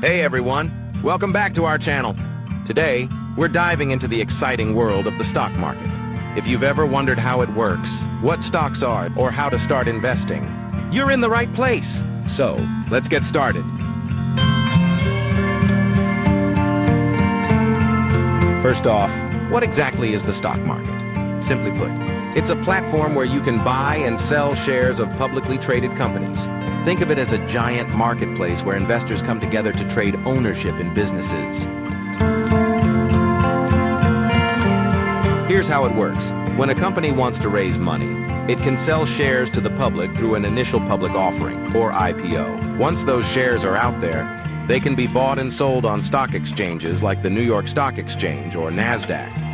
Hey everyone, welcome back to our channel. Today, we're diving into the exciting world of the stock market. If you've ever wondered how it works, what stocks are, or how to start investing, you're in the right place. So, let's get started. First off, what exactly is the stock market? Simply put, it's a platform where you can buy and sell shares of publicly traded companies. Think of it as a giant marketplace where investors come together to trade ownership in businesses. Here's how it works. When a company wants to raise money, it can sell shares to the public through an initial public offering, or IPO. Once those shares are out there, they can be bought and sold on stock exchanges like the New York Stock Exchange or NASDAQ.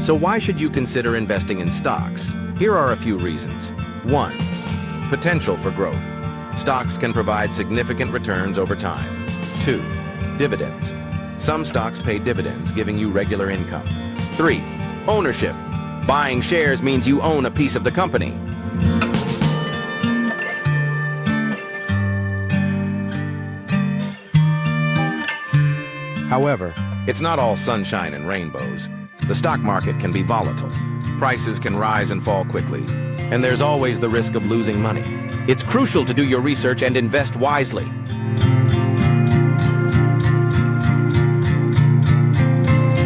So why should you consider investing in stocks? Here are a few reasons. 1. Potential for growth. Stocks can provide significant returns over time. 2. Dividends. Some stocks pay dividends, giving you regular income. 3. Ownership. Buying shares means you own a piece of the company. However, it's not all sunshine and rainbows. The stock market can be volatile. Prices can rise and fall quickly, and there's always the risk of losing money. It's crucial to do your research and invest wisely.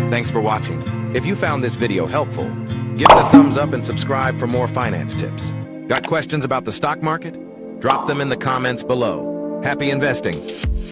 Thanks for watching. If you found this video helpful, give it a thumbs up and subscribe for more finance tips. Got questions about the stock market? Drop them in the comments below. Happy investing!